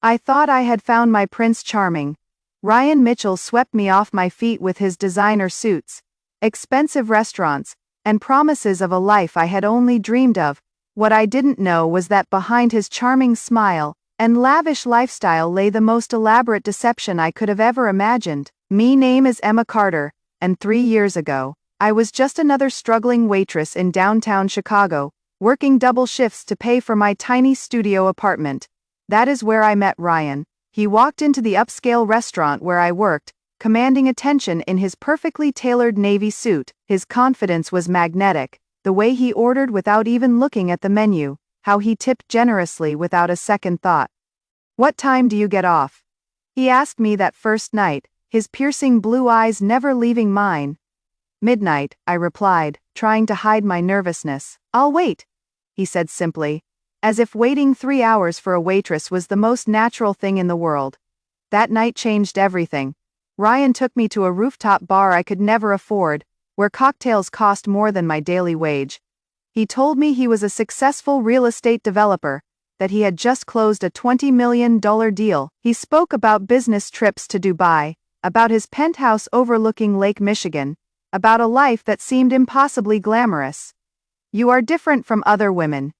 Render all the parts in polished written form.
I thought I had found my Prince Charming. Ryan Mitchell swept me off my feet with his designer suits, expensive restaurants, and promises of a life I had only dreamed of. What I didn't know was that behind his charming smile and lavish lifestyle lay the most elaborate deception I could have ever imagined. Me name is Emma Carter, and 3 years ago, I was just another struggling waitress in downtown Chicago, working double shifts to pay for my tiny studio apartment. That is where I met Ryan. He walked into the upscale restaurant where I worked, commanding attention in his perfectly tailored navy suit. His confidence was magnetic, the way he ordered without even looking at the menu, how he tipped generously without a second thought. "What time do you get off?" he asked me that first night, his piercing blue eyes never leaving mine. "Midnight," I replied, trying to hide my nervousness. "I'll wait," he said simply, as if waiting 3 hours for a waitress was the most natural thing in the world. That night changed everything. Ryan took me to a rooftop bar I could never afford, where cocktails cost more than my daily wage. He told me he was a successful real estate developer, that he had just closed a $20 million deal. He spoke about business trips to Dubai, about his penthouse overlooking Lake Michigan, about a life that seemed impossibly glamorous. "You are different from other women,"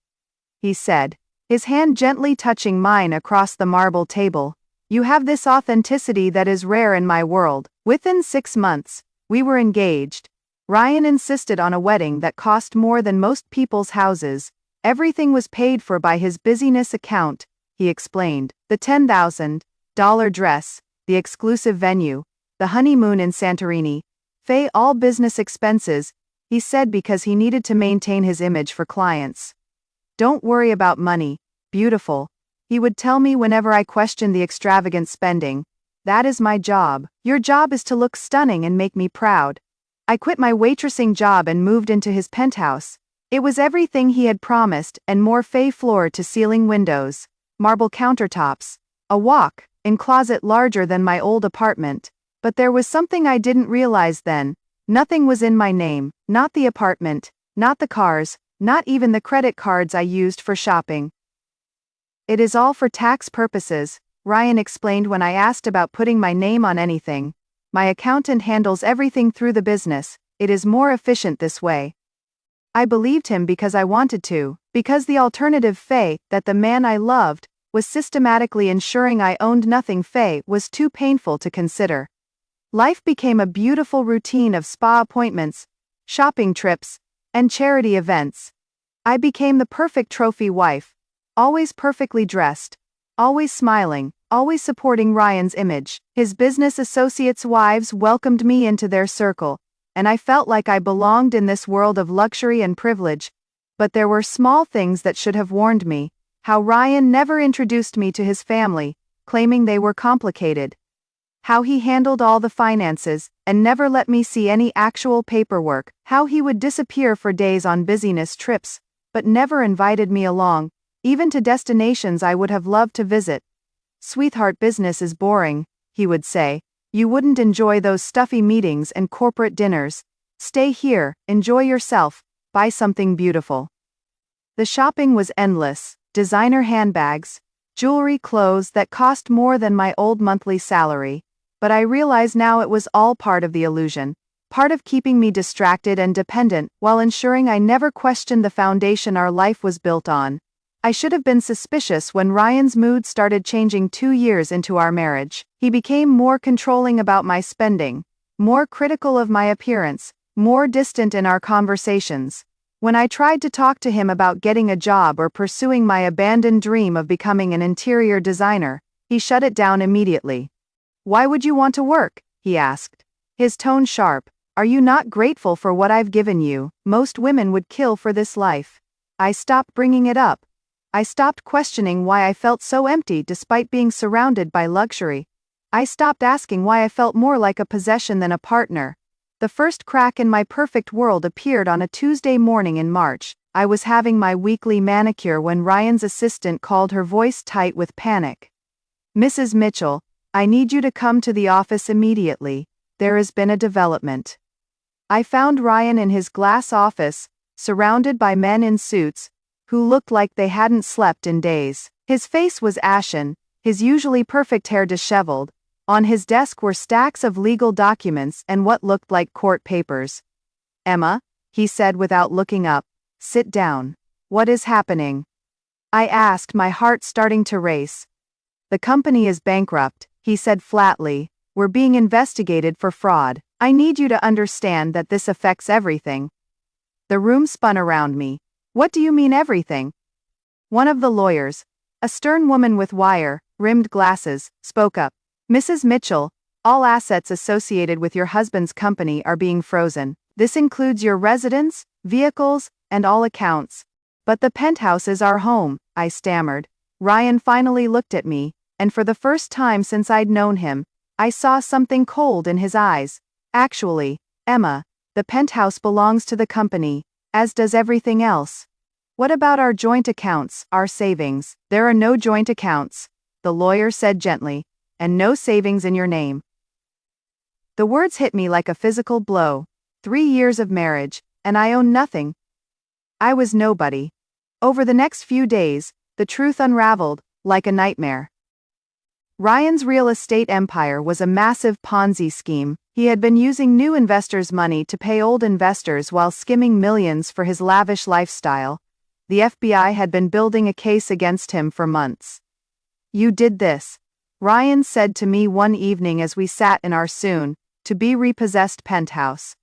he said, his hand gently touching mine across the marble table. "You have this authenticity that is rare in my world." Within 6 months, we were engaged. Ryan insisted on a wedding that cost more than most people's houses. Everything was paid for by his business account, he explained. The $10,000 dress, the exclusive venue, the honeymoon in Santorini, all business expenses, he said, because he needed to maintain his image for clients. "Don't worry about money, beautiful," he would tell me whenever I questioned the extravagant spending. "That is my job. Your job is to look stunning and make me proud." I quit my waitressing job and moved into his penthouse. It was everything he had promised and more: floor-to-ceiling windows, marble countertops, a walk-in closet larger than my old apartment. But there was something I didn't realize then. Nothing was in my name, not the apartment, not the cars, not even the credit cards I used for shopping. "It is all for tax purposes," Ryan explained when I asked about putting my name on anything. "My accountant handles everything through the business. It is more efficient this way." I believed him because I wanted to, because the alternative, that the man I loved was systematically ensuring I owned nothing, was too painful to consider. Life became a beautiful routine of spa appointments, shopping trips, and charity events. I became the perfect trophy wife, always perfectly dressed, always smiling, always supporting Ryan's image. His business associates' wives welcomed me into their circle, and I felt like I belonged in this world of luxury and privilege. But there were small things that should have warned me: how Ryan never introduced me to his family, claiming they were complicated; how he handled all the finances and never let me see any actual paperwork; how he would disappear for days on business trips, but never invited me along, even to destinations I would have loved to visit. "Sweetheart, business is boring," he would say. "You wouldn't enjoy those stuffy meetings and corporate dinners. Stay here, enjoy yourself, buy something beautiful." The shopping was endless: designer handbags, jewelry, clothes that cost more than my old monthly salary. But I realize now it was all part of the illusion, part of keeping me distracted and dependent while ensuring I never questioned the foundation our life was built on. I should have been suspicious when Ryan's mood started changing 2 years into our marriage. He became more controlling about my spending, more critical of my appearance, more distant in our conversations. When I tried to talk to him about getting a job or pursuing my abandoned dream of becoming an interior designer, he shut it down immediately. "Why would you want to work?" he asked, his tone sharp. "Are you not grateful for what I've given you? Most women would kill for this life." I stopped bringing it up. I stopped questioning why I felt so empty despite being surrounded by luxury. I stopped asking why I felt more like a possession than a partner. The first crack in my perfect world appeared on a Tuesday morning in March. I was having my weekly manicure when Ryan's assistant called, her voice tight with panic. "Mrs. Mitchell, I need you to come to the office immediately. There has been a development." I found Ryan in his glass office, surrounded by men in suits, who looked like they hadn't slept in days. His face was ashen, his usually perfect hair disheveled. On his desk were stacks of legal documents and what looked like court papers. "Emma," he said without looking up, "sit down. What is happening?" I asked, my heart starting to race. "The company is bankrupt," he said flatly. "We're being investigated for fraud. I need you to understand that this affects everything." The room spun around me. "What do you mean everything?" One of the lawyers, a stern woman with wire-rimmed glasses, spoke up. "Mrs. Mitchell, all assets associated with your husband's company are being frozen. This includes your residence, vehicles, and all accounts." "But the penthouse is our home," I stammered. Ryan finally looked at me, and for the first time since I'd known him, I saw something cold in his eyes. "Actually, Emma, the penthouse belongs to the company, as does everything else." "What about our joint accounts, our savings?" "There are no joint accounts," the lawyer said gently, "and no savings in your name." The words hit me like a physical blow. 3 years of marriage, and I own nothing. I was nobody. Over the next few days, the truth unraveled, like a nightmare. Ryan's real estate empire was a massive Ponzi scheme. He had been using new investors' money to pay old investors while skimming millions for his lavish lifestyle. The FBI had been building a case against him for months. "You did this," Ryan said to me one evening as we sat in our soon-to-be repossessed penthouse.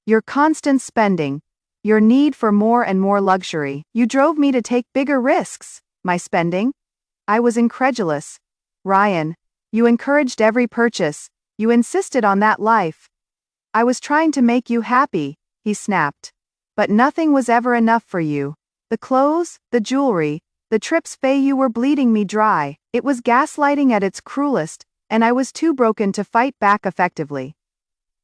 "Your constant spending, your need for more and more luxury, you drove me to take bigger risks." "My spending?" I was incredulous. "Ryan, you encouraged every purchase, you insisted on that life." "I was trying to make you happy," he snapped. "But nothing was ever enough for you. The clothes, the jewelry, the trips, you were bleeding me dry." It was gaslighting at its cruelest, and I was too broken to fight back effectively.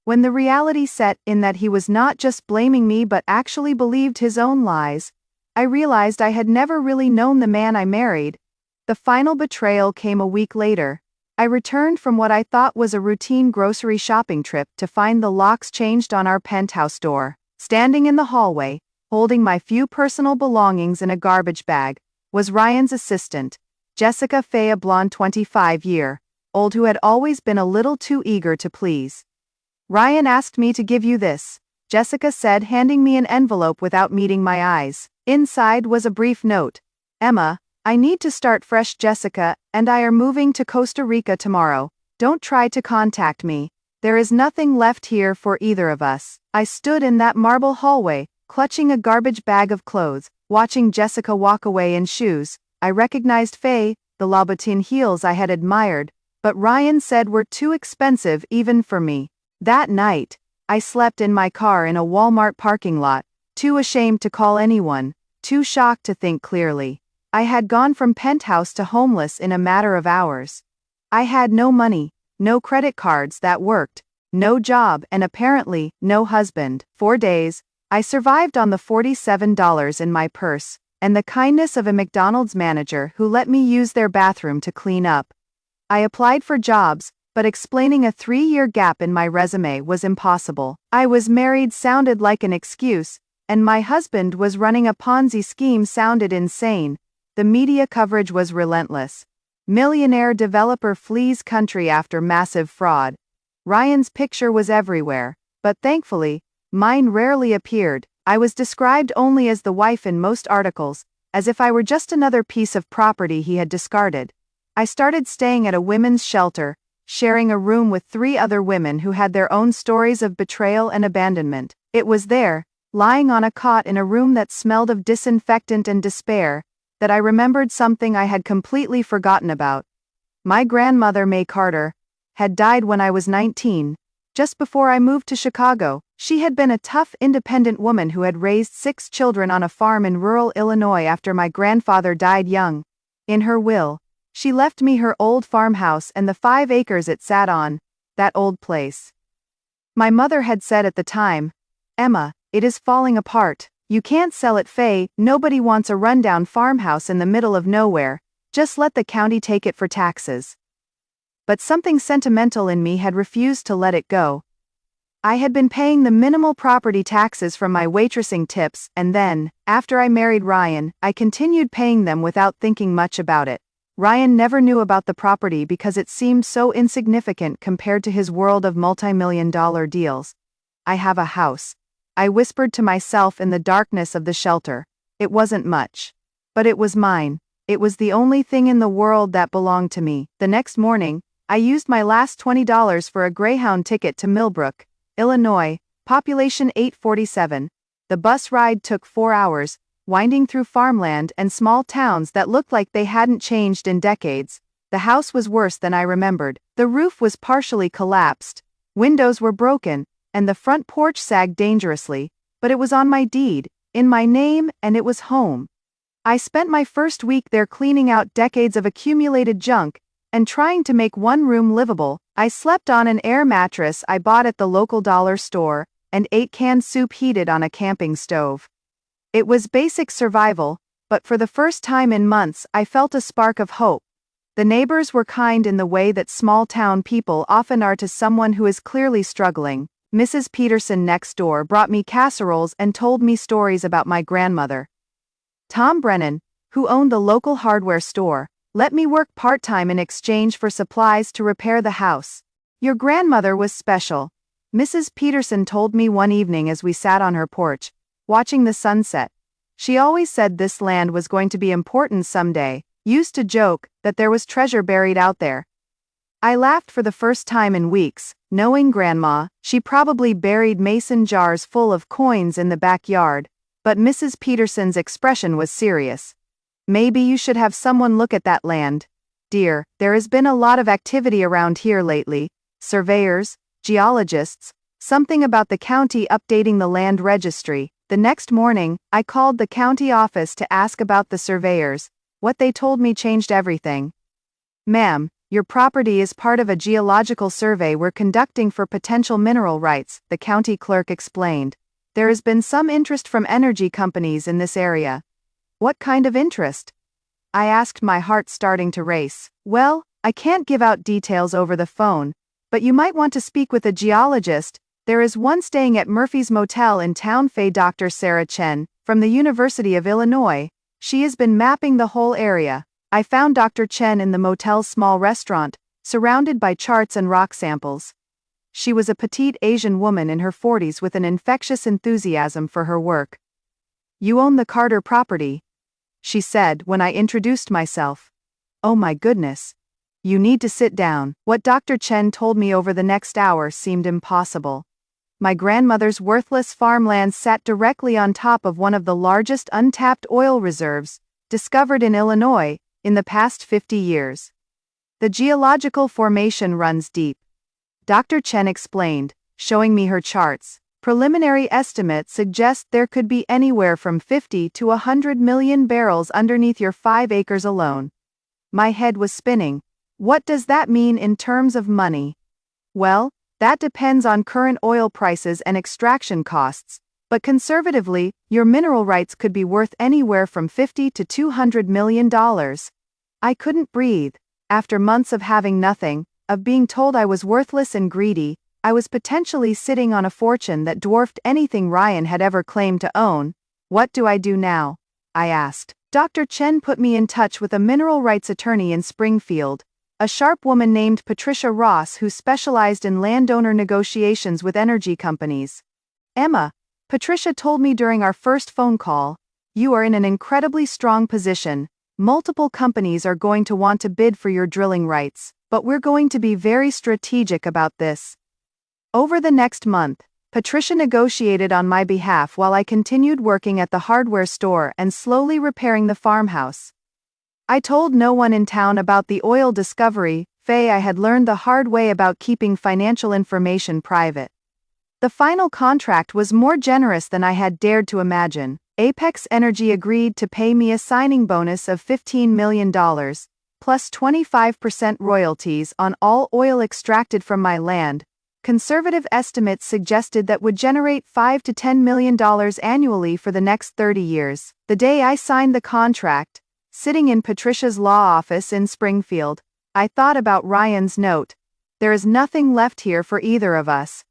When the reality set in that he was not just blaming me but actually believed his own lies, I realized I had never really known the man I married. The final betrayal came a week later. I returned from what I thought was a routine grocery shopping trip to find the locks changed on our penthouse door. Standing in the hallway, holding my few personal belongings in a garbage bag, was Ryan's assistant, Jessica Faye, a blonde 25-year-old who had always been a little too eager to please. "Ryan asked me to give you this," Jessica said, handing me an envelope without meeting my eyes. Inside was a brief note. "Emma, I need to start fresh. Jessica and I are moving to Costa Rica tomorrow. Don't try to contact me. There is nothing left here for either of us." I stood in that marble hallway, clutching a garbage bag of clothes, watching Jessica walk away in shoes I recognized, Faye, the Louboutin heels I had admired, but Ryan said were too expensive even for me. That night, I slept in my car in a Walmart parking lot, too ashamed to call anyone, too shocked to think clearly. I had gone from penthouse to homeless in a matter of hours. I had no money, no credit cards that worked, no job, and apparently, no husband. 4 days, I survived on the $47 in my purse, and the kindness of a McDonald's manager who let me use their bathroom to clean up. I applied for jobs, but explaining a 3-year gap in my resume was impossible. I was married sounded like an excuse, and my husband was running a Ponzi scheme sounded insane. The media coverage was relentless. Millionaire developer flees country after massive fraud. Ryan's picture was everywhere, but thankfully, mine rarely appeared. I was described only as the wife in most articles, as if I were just another piece of property he had discarded. I started staying at a women's shelter, sharing a room with 3 other women who had their own stories of betrayal and abandonment. It was there, lying on a cot in a room that smelled of disinfectant and despair, that I remembered something I had completely forgotten about. My grandmother, May Carter, had died when I was 19, just before I moved to Chicago. She had been a tough, independent woman who had raised 6 children on a farm in rural Illinois after my grandfather died young. In her will, she left me her old farmhouse and the 5 acres it sat on, that old place. My mother had said at the time, "Emma, it is falling apart. You can't sell it, Faye. Nobody wants a rundown farmhouse in the middle of nowhere. Just let the county take it for taxes." But something sentimental in me had refused to let it go. I had been paying the minimal property taxes from my waitressing tips, and then, after I married Ryan, I continued paying them without thinking much about it. Ryan never knew about the property because it seemed so insignificant compared to his world of multi-million-dollar deals. I have a house. I whispered to myself in the darkness of the shelter. It wasn't much. But it was mine. It was the only thing in the world that belonged to me. The next morning, I used my last $20 for a Greyhound ticket to Millbrook, Illinois, population 847. The bus ride took 4 hours, winding through farmland and small towns that looked like they hadn't changed in decades. The house was worse than I remembered. The roof was partially collapsed, windows were broken, and the front porch sagged dangerously, but it was on my deed, in my name, and it was home. I spent my first week there cleaning out decades of accumulated junk and trying to make one room livable. I slept on an air mattress I bought at the local dollar store and ate canned soup heated on a camping stove. It was basic survival, but for the first time in months I felt a spark of hope. The neighbors were kind in the way that small-town people often are to someone who is clearly struggling. Mrs. Peterson next door brought me casseroles and told me stories about my grandmother. Tom Brennan, who owned the local hardware store, let me work part-time in exchange for supplies to repair the house. Your grandmother was special, Mrs. Peterson told me one evening as we sat on her porch, watching the sunset. She always said this land was going to be important someday, used to joke that there was treasure buried out there. I laughed for the first time in weeks, knowing Grandma. She probably buried mason jars full of coins in the backyard, but Mrs. Peterson's expression was serious. Maybe you should have someone look at that land. Dear, there has been a lot of activity around here lately. Surveyors, geologists, something about the county updating the land registry. The next morning, I called the county office to ask about the surveyors. What they told me changed everything. Ma'am, your property is part of a geological survey we're conducting for potential mineral rights, the county clerk explained. There has been some interest from energy companies in this area. What kind of interest? I asked, my heart starting to race. Well, I can't give out details over the phone, but you might want to speak with a geologist. There is one staying at Murphy's Motel in town. Dr. Sarah Chen, from the University of Illinois. She has been mapping the whole area. I found Dr. Chen in the motel's small restaurant, surrounded by charts and rock samples. She was a petite Asian woman in her 40s with an infectious enthusiasm for her work. You own the Carter property, she said when I introduced myself. Oh my goodness. You need to sit down. What Dr. Chen told me over the next hour seemed impossible. My grandmother's worthless farmland sat directly on top of one of the largest untapped oil reserves, discovered in Illinois, in the past 50 years. The geological formation runs deep. Dr. Chen explained, showing me her charts. Preliminary estimates suggest there could be anywhere from 50 to 100 million barrels underneath your 5 acres alone. My head was spinning. What does that mean in terms of money? Well, that depends on current oil prices and extraction costs, but conservatively, your mineral rights could be worth anywhere from $50 to $200 million. I couldn't breathe. After months of having nothing, of being told I was worthless and greedy, I was potentially sitting on a fortune that dwarfed anything Ryan had ever claimed to own. What do I do now? I asked. Dr. Chen put me in touch with a mineral rights attorney in Springfield, a sharp woman named Patricia Ross who specialized in landowner negotiations with energy companies. Emma, Patricia told me during our first phone call, you are in an incredibly strong position. Multiple companies are going to want to bid for your drilling rights, but we're going to be very strategic about this. Over the next month, Patricia negotiated on my behalf while I continued working at the hardware store and slowly repairing the farmhouse. I told no one in town about the oil discovery. I had learned the hard way about keeping financial information private. The final contract was more generous than I had dared to imagine. Apex Energy agreed to pay me a signing bonus of $15 million, plus 25% royalties on all oil extracted from my land. Conservative estimates suggested that would generate $5 to $10 million annually for the next 30 years. The day I signed the contract, sitting in Patricia's law office in Springfield, I thought about Ryan's note. There is nothing left here for either of us.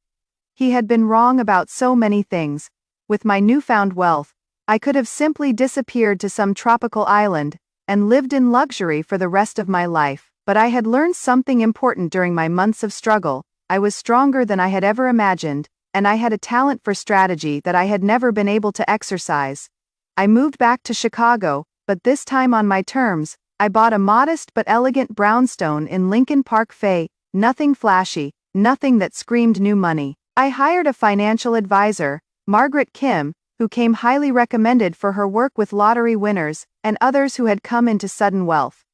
He had been wrong about so many things. With my newfound wealth, I could have simply disappeared to some tropical island, and lived in luxury for the rest of my life. But I had learned something important during my months of struggle. I was stronger than I had ever imagined, and I had a talent for strategy that I had never been able to exercise. I moved back to Chicago, but this time on my terms. I bought a modest but elegant brownstone in Lincoln Park Fay, nothing flashy, nothing that screamed new money. I hired a financial advisor, Margaret Kim, who came highly recommended for her work with lottery winners and others who had come into sudden wealth.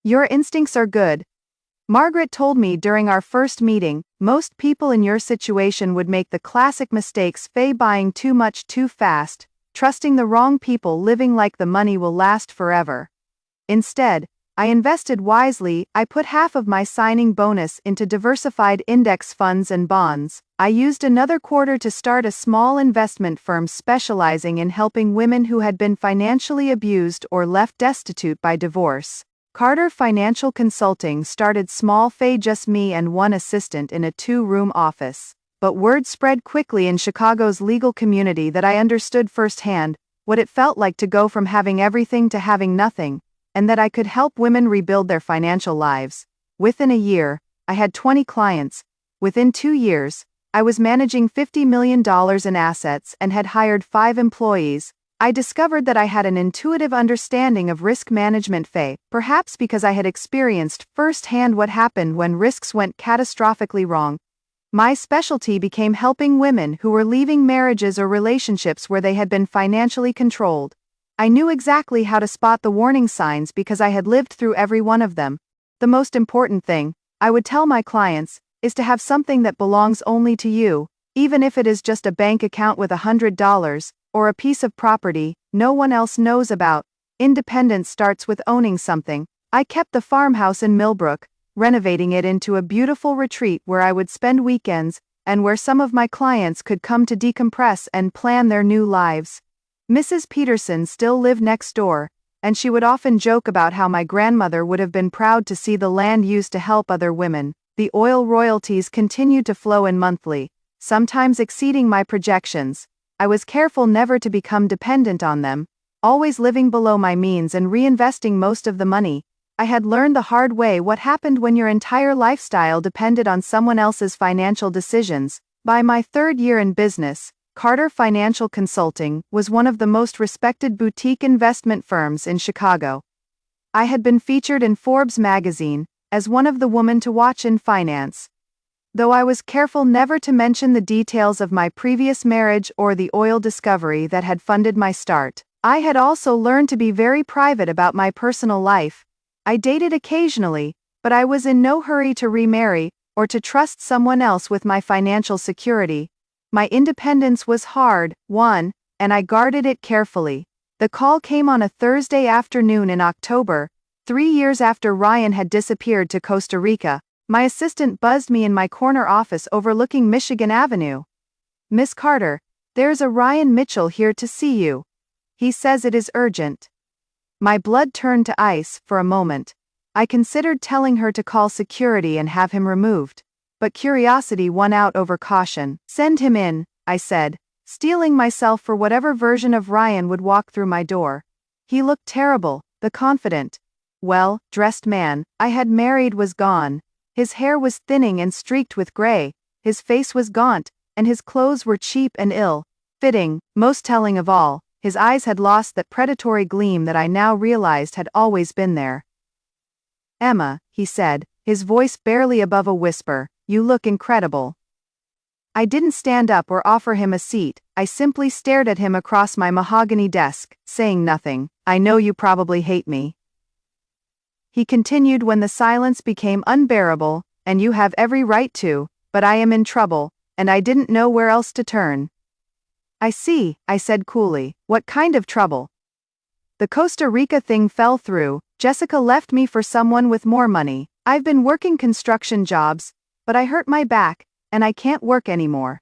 "Your instincts are good," Margaret told me during our first meeting. "Most people in your situation would make the classic mistakes: buying too much too fast, trusting the wrong people, living like the money will last forever." Instead, I invested wisely. I put half of my signing bonus into diversified index funds and bonds. I used another quarter to start a small investment firm specializing in helping women who had been financially abused or left destitute by divorce. Carter Financial Consulting started small, just me and one assistant in a 2-room office. But word spread quickly in Chicago's legal community that I understood firsthand what it felt like to go from having everything to having nothing, and that I could help women rebuild their financial lives. Within a year, I had 20 clients. Within 2 years, I was managing $50 million in assets and had hired 5 employees. I discovered that I had an intuitive understanding of risk management, perhaps because I had experienced firsthand what happened when risks went catastrophically wrong. My specialty became helping women who were leaving marriages or relationships where they had been financially controlled. I knew exactly how to spot the warning signs because I had lived through every one of them. The most important thing, I would tell my clients, is to have something that belongs only to you, even if it is just a bank account with $100, or a piece of property no one else knows about. Independence starts with owning something. I kept the farmhouse in Millbrook, renovating it into a beautiful retreat where I would spend weekends, and where some of my clients could come to decompress and plan their new lives. Mrs. Peterson still lived next door, and she would often joke about how my grandmother would have been proud to see the land used to help other women. The oil royalties continued to flow in monthly, sometimes exceeding my projections. I was careful never to become dependent on them, always living below my means and reinvesting most of the money. I had learned the hard way what happened when your entire lifestyle depended on someone else's financial decisions. By my 3rd year in business, Carter Financial Consulting was one of the most respected boutique investment firms in Chicago. I had been featured in Forbes magazine as one of the women to watch in finance. Though I was careful never to mention the details of my previous marriage or the oil discovery that had funded my start, I had also learned to be very private about my personal life. I dated occasionally, but I was in no hurry to remarry or to trust someone else with my financial security. My independence was hard-won, and I guarded it carefully. The call came on a Thursday afternoon in October, 3 years after Ryan had disappeared to Costa Rica. My assistant buzzed me in my corner office overlooking Michigan Avenue. "Miss Carter, there's a Ryan Mitchell here to see you. He says it is urgent." My blood turned to ice for a moment. I considered telling her to call security and have him removed, but curiosity won out over caution. "Send him in," I said, steeling myself for whatever version of Ryan would walk through my door. He looked terrible, the confident, well-dressed man I had married was gone. His hair was thinning and streaked with gray, his face was gaunt, and his clothes were cheap and ill-fitting. Most telling of all, his eyes had lost that predatory gleam that I now realized had always been there. "Emma," he said, his voice barely above a whisper, "you look incredible." I didn't stand up or offer him a seat. I simply stared at him across my mahogany desk, saying nothing. "I know you probably hate me," he continued when the silence became unbearable, "and you have every right to, but I am in trouble, and I didn't know where else to turn." "I see," I said coolly. "What kind of trouble?" "The Costa Rica thing fell through. Jessica left me for someone with more money. I've been working construction jobs, but I hurt my back, and I can't work anymore.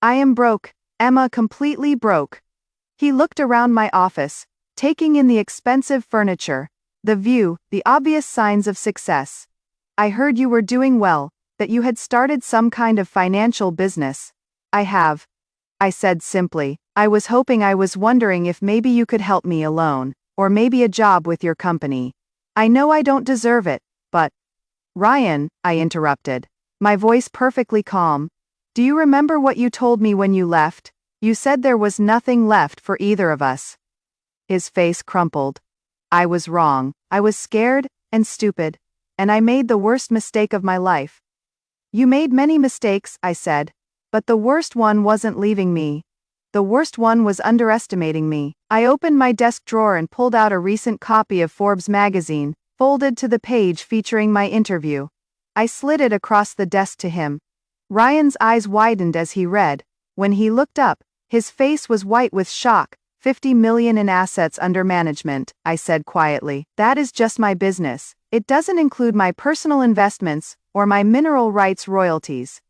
I am broke, Emma, completely broke." He looked around my office, taking in the expensive furniture, the view, the obvious signs of success. "I heard you were doing well, that you had started some kind of financial business." "I have," I said simply. "I was wondering if maybe you could help me alone." or maybe a job with your company. I know I don't deserve it, but. Ryan, I interrupted, my voice perfectly calm. Do you remember what you told me when you left? You said there was nothing left for either of us. His face crumpled. I was wrong. I was scared and stupid, and I made the worst mistake of my life. You made many mistakes, I said, but the worst one wasn't leaving me. The worst one was underestimating me. I opened my desk drawer and pulled out a recent copy of Forbes magazine, folded to the page featuring my interview. I slid it across the desk to him. Ryan's eyes widened as he read. When he looked up, his face was white with shock. 50 million in assets under management, I said quietly. That is just my business. It doesn't include my personal investments or my mineral rights royalties.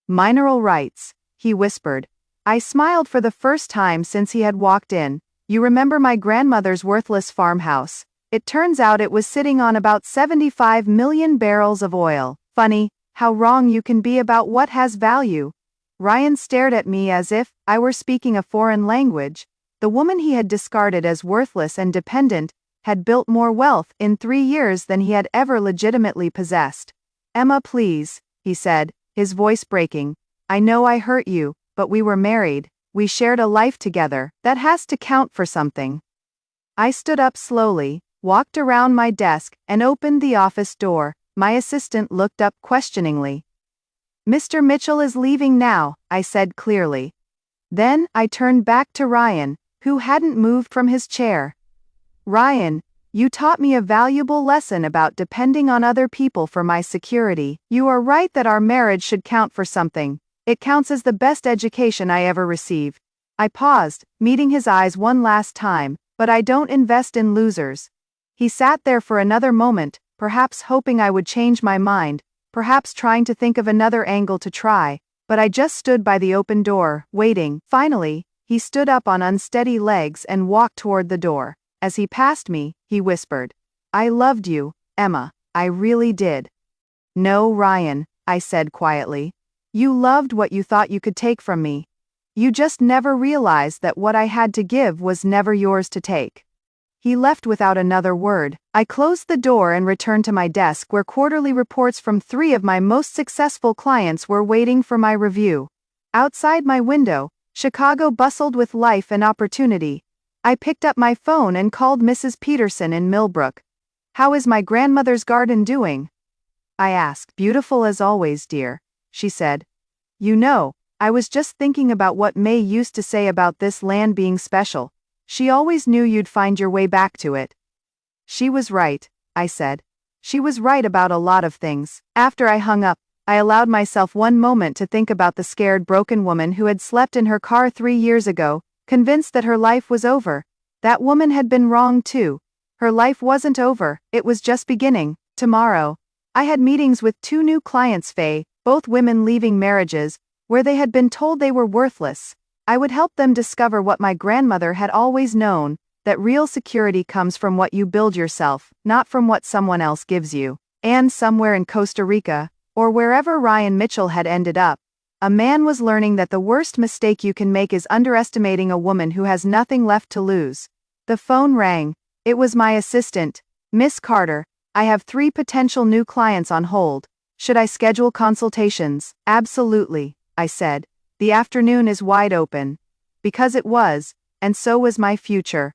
Mineral rights, he whispered. I smiled for the first time since he had walked in. You remember my grandmother's worthless farmhouse? It turns out it was sitting on about 75 million barrels of oil. Funny, how wrong you can be about what has value. Ryan stared at me as if I were speaking a foreign language. The woman he had discarded as worthless and dependent had built more wealth in 3 years than he had ever legitimately possessed. Emma, please, he said, his voice breaking. I know I hurt you, but we were married. We shared a life together. That has to count for something. I stood up slowly, walked around my desk, and opened the office door. My assistant looked up questioningly. Mr. Mitchell is leaving now, I said clearly. Then I turned back to Ryan, who hadn't moved from his chair. Ryan, you taught me a valuable lesson about depending on other people for my security. You are right that our marriage should count for something. It counts as the best education I ever received. I paused, meeting his eyes one last time, but I don't invest in losers. He sat there for another moment, perhaps hoping I would change my mind, perhaps trying to think of another angle to try, but I just stood by the open door, waiting. Finally, he stood up on unsteady legs and walked toward the door. As he passed me, he whispered, I loved you, Emma, I really did. No, Ryan, I said quietly. You loved what you thought you could take from me. You just never realized that what I had to give was never yours to take. He left without another word. I closed the door and returned to my desk where quarterly reports from 3 of my most successful clients were waiting for my review. Outside my window, Chicago bustled with life and opportunity. I picked up my phone and called Mrs. Peterson in Millbrook. How is my grandmother's garden doing? I asked. Beautiful as always, dear, she said. You know, I was just thinking about what May used to say about this land being special. She always knew you'd find your way back to it. She was right, I said. She was right about a lot of things. After I hung up, I allowed myself one moment to think about the scared broken woman who had slept in her car 3 years ago, convinced that her life was over. That woman had been wrong too. Her life wasn't over, it was just beginning. Tomorrow, I had meetings with 2 new clients, both women leaving marriages, where they had been told they were worthless. I would help them discover what my grandmother had always known, that real security comes from what you build yourself, not from what someone else gives you. And somewhere in Costa Rica, or wherever Ryan Mitchell had ended up, a man was learning that the worst mistake you can make is underestimating a woman who has nothing left to lose. The phone rang. It was my assistant. Miss Carter, I have 3 potential new clients on hold. Should I schedule consultations? Absolutely, I said. The afternoon is wide open. Because it was, and so was my future.